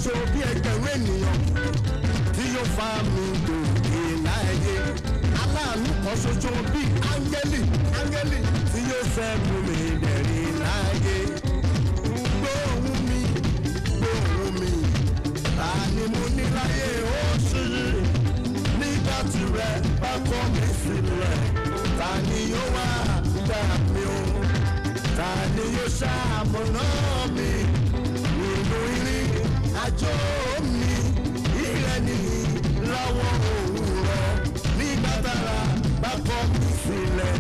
ṣoṣo bí ẹgbẹ̀rún ènìyàn tí yóò fa mi gòkè láàyè. Aláàánú kan ṣoṣo bí áńgẹ́lì tí yóò ṣẹ́gun mi dẹ̀rín láàyè. Gbóhùn mi, ta ni mo ní láyé oṣù yìí? Nígbà tí rẹ̀ bá kọ́ mi sílẹ̀, ta ni yóò wá gbà mí o? Ta ni yóò ṣamọ̀nà mi nínú ìrìn àjò mi? Ìrẹ́ ni lọ́wọ́ òwúrọ̀ nígbà tára bá kọ́ mi sílẹ̀,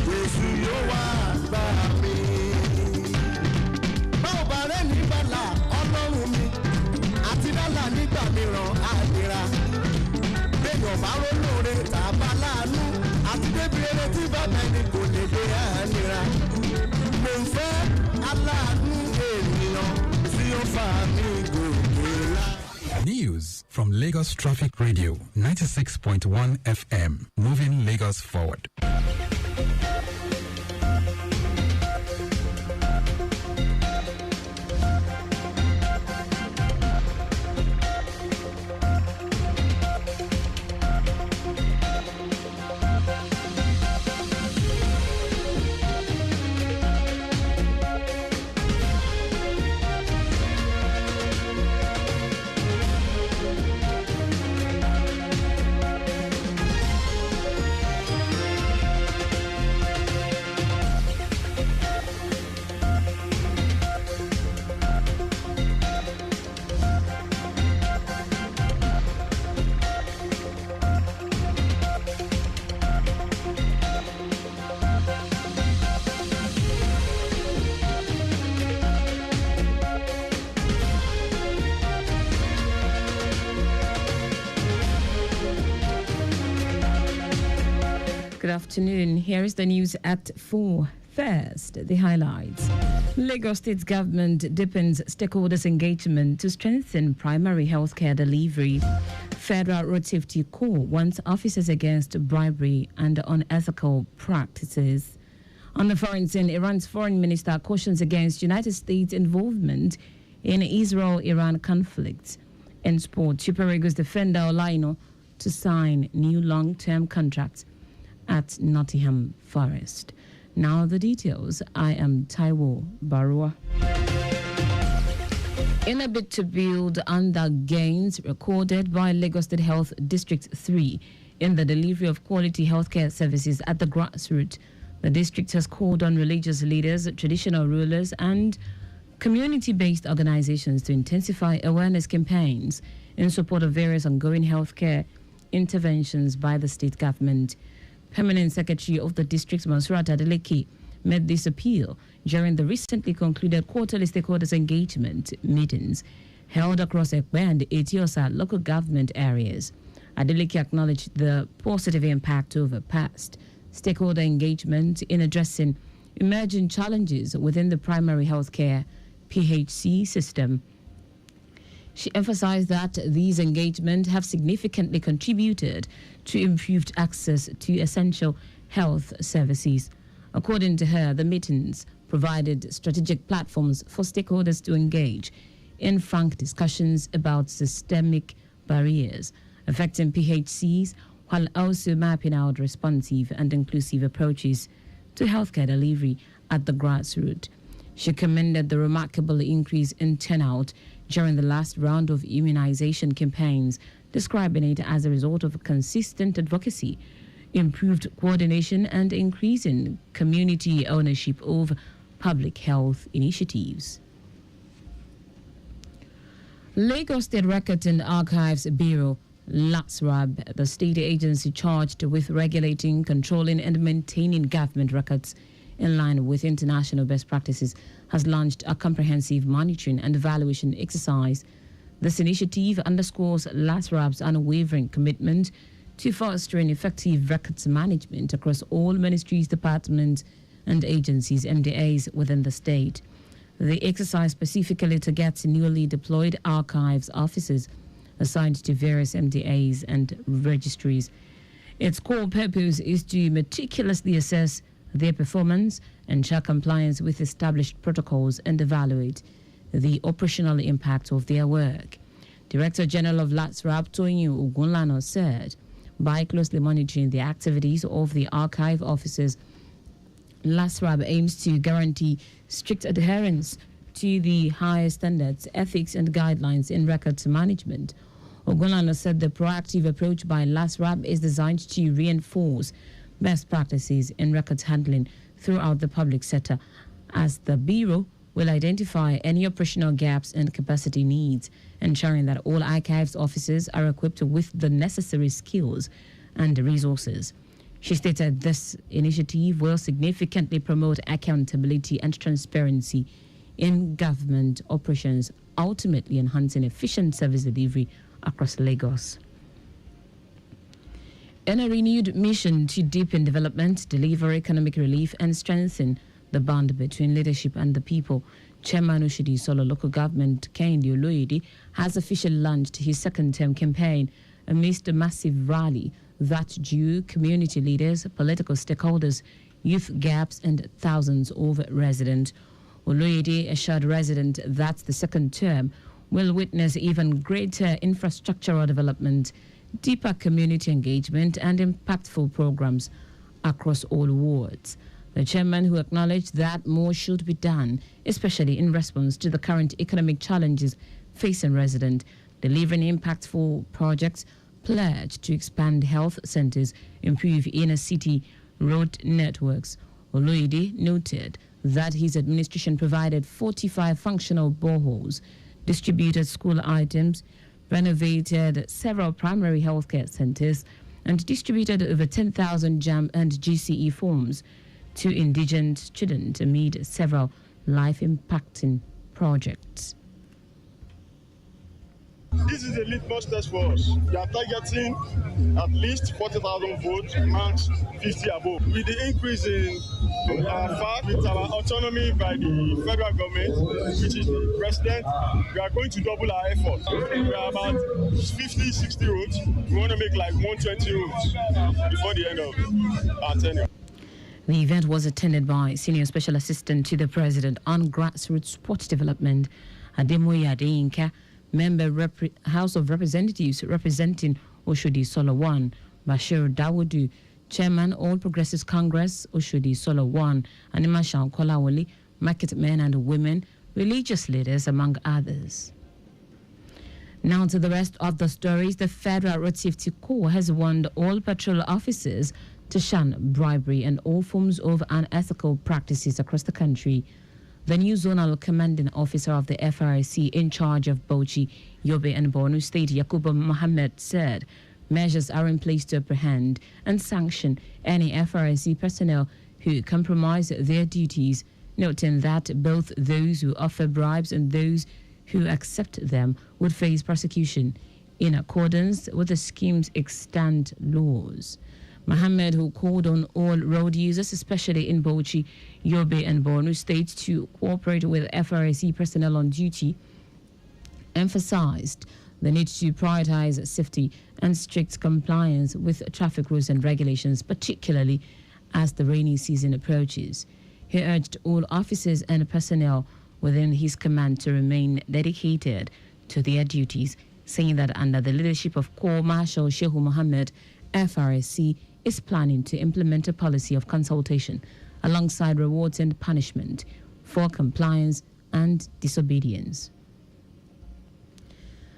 Jésù yóò wá gbà mí. Báwo bá rẹ̀ ní bàlá Ọlọ́run mi àti dálà nígbà mìíràn àìlera. Béèyàn bá rólóore tàbá láàánú àti débi eré tí bàbá ẹni kò lè dé àìlera. Mo ń fẹ́ aláàánú ènìyàn tí ó fà mí gòkè lá. News from Lagos Traffic Radio 96.1 FM, moving Lagos forward. Good afternoon. Here is the news at 4. First, the highlights. Lagos State government deepens stakeholders' engagement to strengthen primary healthcare delivery. Federal Road Safety Corps warns officers against bribery and unethical practices. On the foreign scene, Iran's foreign minister cautions against United States involvement in Israel-Iran conflict. In sport, Super Eagles defender Olaino to sign new long-term contracts at Nottingham Forest. Now the details. I am Taiwo Barua. In a bid to build on the gains recorded by Lagos State Health District 3 in the delivery of quality healthcare services at the grassroots, the district has called on religious leaders, traditional rulers, and community-based organizations to intensify awareness campaigns in support of various ongoing healthcare interventions by the state government. Permanent Secretary of the district, Monsurat Adeleke, made this appeal during the recently concluded quarterly stakeholders engagement meetings held across Ekpe and Etiosa local government areas. Adeleke acknowledged the positive impact of past stakeholder engagement in addressing emerging challenges within the primary healthcare PHC system. She emphasized that these engagements have significantly contributed to improved access to essential health services. According to her, the meetings provided strategic platforms for stakeholders to engage in frank discussions about systemic barriers affecting PHCs, while also mapping out responsive and inclusive approaches to healthcare delivery at the grassroots. She commended the remarkable increase in turnout during the last round of immunization campaigns, describing it as a result of consistent advocacy, improved coordination, and increasing community ownership of public health initiatives. Lagos State Records and Archives Bureau, LASRAB, the state agency charged with regulating, controlling, and maintaining government records in line with international best practices, has launched a comprehensive monitoring and evaluation exercise. This initiative underscores LASRAB's unwavering commitment to fostering effective records management across all ministries, departments, and agencies, MDAs, within the state. The exercise specifically targets newly deployed archives officers assigned to various MDAs and registries. Its core purpose is to meticulously assess their performance, ensure compliance with established protocols, and evaluate the operational impact of their work. Director General of LASRAB, Toyin Ogunlana, said by closely monitoring the activities of the archive officers, LASRAB aims to guarantee strict adherence to the highest standards, ethics and guidelines in records management. Ogunlana said the proactive approach by LASRAB is designed to reinforce best practices in records handling throughout the public sector, as the Bureau will identify any operational gaps and capacity needs, ensuring that all archives officers are equipped with the necessary skills and resources. She stated this initiative will significantly promote accountability and transparency in government operations, ultimately enhancing efficient service delivery across Lagos. In a renewed mission to deepen development, deliver economic relief, and strengthen the bond between leadership and the people, Chairman Oshodi Solo Local Government Kehinde Oloyede has officially launched his second-term campaign amidst a massive rally that drew community leaders, political stakeholders, youth gaps, and thousands of residents. Oloyede assured residents that the second term will witness even greater infrastructural development, deeper community engagement, and impactful programs across all wards. The chairman, who acknowledged that more should be done, especially in response to the current economic challenges facing residents, delivering impactful projects, pledged to expand health centers, improve inner city road networks. Oloyede noted that his administration provided 45 functional boreholes, distributed school items, renovated several primary healthcare centers, and distributed over 10,000 JAMB and GCE forms to indigent students amid several life-impacting projects. This is a litmus test for us. We are targeting at least 40,000 votes, max 50 above. With the increase in our FAC, with our autonomy by the federal government, which is the president, we are going to double our efforts. We are about 50, 60 roads. We want to make like 120 roads before the end of our tenure. The event was attended by Senior Special Assistant to the President on Grassroots Sport Development, Ademoye Adeyinka, Member House of Representatives representing Oshodi Solo 1, Bashir Dawudu, Chairman All Progressives Congress, Oshodi Solo 1, Animashan Kolawole, market men and women, religious leaders, among others. Now to the rest of the stories. The Federal Road Safety Corps has warned all patrol officers to shun bribery and all forms of unethical practices across the country. The new zonal commanding officer of the FRC in charge of Bauchi, Yobe and Borno State, Yakubu Mohammed, said measures are in place to apprehend and sanction any FRC personnel who compromise their duties, noting that both those who offer bribes and those who accept them would face prosecution in accordance with the scheme's extant laws. Mohammed, who called on all road users, especially in Bauchi, Yobe and Borno State, to cooperate with FRC personnel on duty, emphasized the need to prioritize safety and strict compliance with traffic rules and regulations, particularly as the rainy season approaches. He urged all officers and personnel within his command to remain dedicated to their duties, saying that under the leadership of Corps Marshal Shehu Mohammed, FRC is planning to implement a policy of consultation alongside rewards and punishment for compliance and disobedience.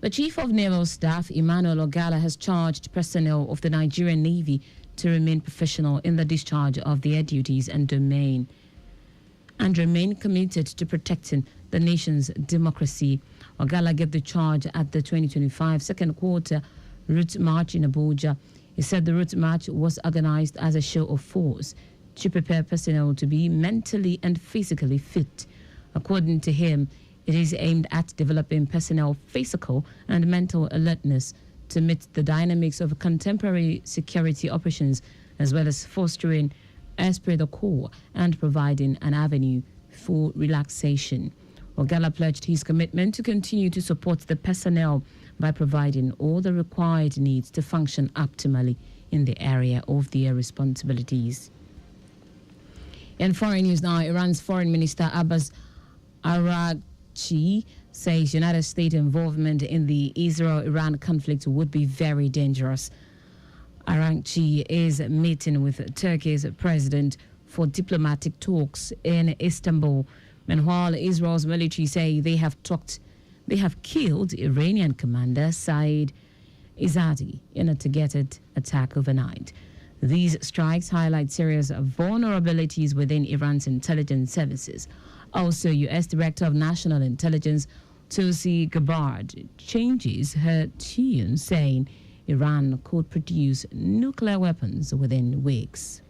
The Chief of Naval Staff, Emmanuel Ogala, has charged personnel of the Nigerian Navy to remain professional in the discharge of their duties and remain committed to protecting the nation's democracy. Ogala gave the charge at the 2025 second quarter route march in Abuja. He said the route march was organized as a show of force to prepare personnel to be mentally and physically fit. According to him, it is aimed at developing personnel physical and mental alertness to meet the dynamics of contemporary security operations, as well as fostering esprit de corps and providing an avenue for relaxation. Ogala pledged his commitment to continue to support the personnel by providing all the required needs to function optimally in the area of their responsibilities. In foreign news now, Iran's Foreign Minister Abbas Araghchi Arangchi says United States involvement in the Israel-Iran conflict would be very dangerous. Arangchi is meeting with Turkey's president for diplomatic talks in Istanbul. Meanwhile, Israel's military say they have killed Iranian commander Saeed Izzati in a targeted attack overnight. These strikes highlight serious vulnerabilities within Iran's intelligence services. Also, U.S. Director of National Intelligence Tulsi Gabbard changes her tune, saying Iran could produce nuclear weapons within weeks.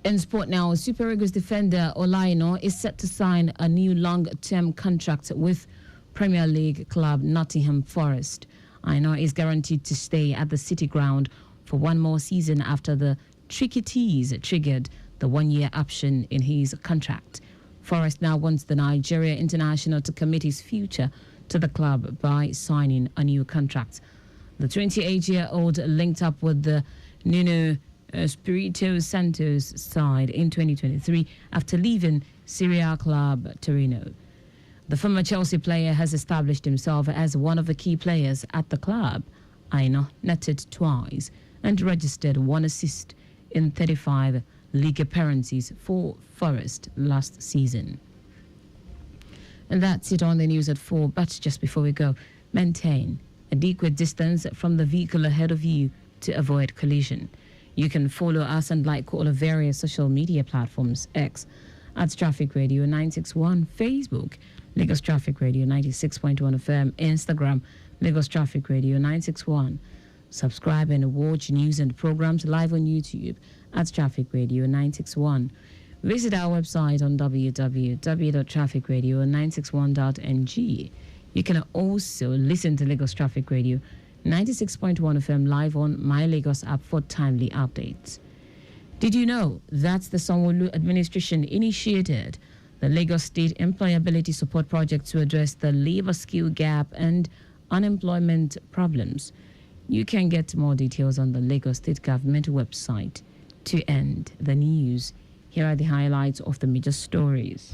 In sport now, Super Eagles defender Olaino is set to sign a new long-term contract with Premier League club Nottingham Forest. Aino is guaranteed to stay at the City Ground for one more season after the tricky tease triggered the one-year option in his contract. Forest now wants the Nigeria international to commit his future to the club by signing a new contract. The 28-year-old linked up with the Nuno Espirito Santos side in 2023 after leaving Serie A club Torino. The former Chelsea player has established himself as one of the key players at the club. Aino netted twice and registered one assist in 35 league appearances for Forest last season. And that's it on the news at 4. But just before we go, maintain adequate distance from the vehicle ahead of you to avoid collision. You can follow us and like all of various social media platforms: X at Traffic Radio 961, Facebook Lagos Traffic Radio 96.1 FM, Instagram Lagos Traffic Radio 961. Subscribe and watch news and programs live on YouTube at Traffic Radio 961. Visit our website on www.trafficradio961.ng. You can also listen to Lagos Traffic Radio 96.1 FM live on My Lagos app for timely updates. Did you know that the Sanwo-Olu administration initiated the Lagos State Employability Support Project to address the labor skill gap and unemployment problems? You can get more details on the Lagos State Government website. To end the news, here are the highlights of the major stories.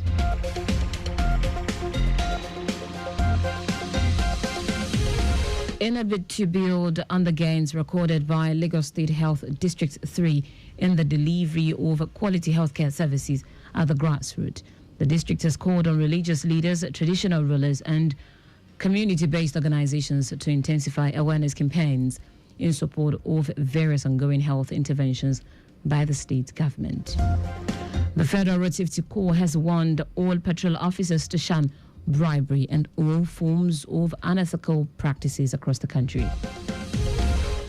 In a bid to build on the gains recorded by Lagos State Health District 3 in the delivery of quality healthcare services at the grassroots, the district has called on religious leaders, traditional rulers, and community-based organizations to intensify awareness campaigns in support of various ongoing health interventions by the state government. The Federal Road Safety Corps has warned all patrol officers to shun bribery and all forms of unethical practices across the country.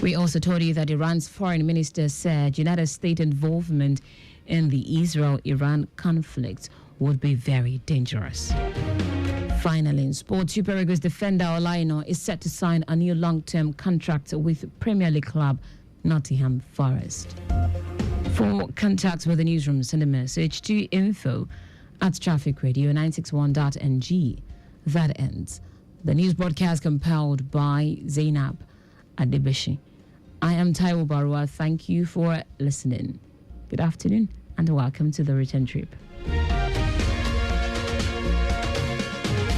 We also told you that Iran's foreign minister said United States involvement in the Israel-Iran conflict would be very dangerous. Finally, in sports, Super Eagles defender Olaino is set to sign a new long-term contract with Premier League club Nottingham Forest. For contacts with the newsroom, send a message to info@trafficradio961.ng. That ends the news broadcast compiled by Zainab Adebeshi. I am Taiwo Barua. Thank you for listening. Good afternoon and welcome to the return trip.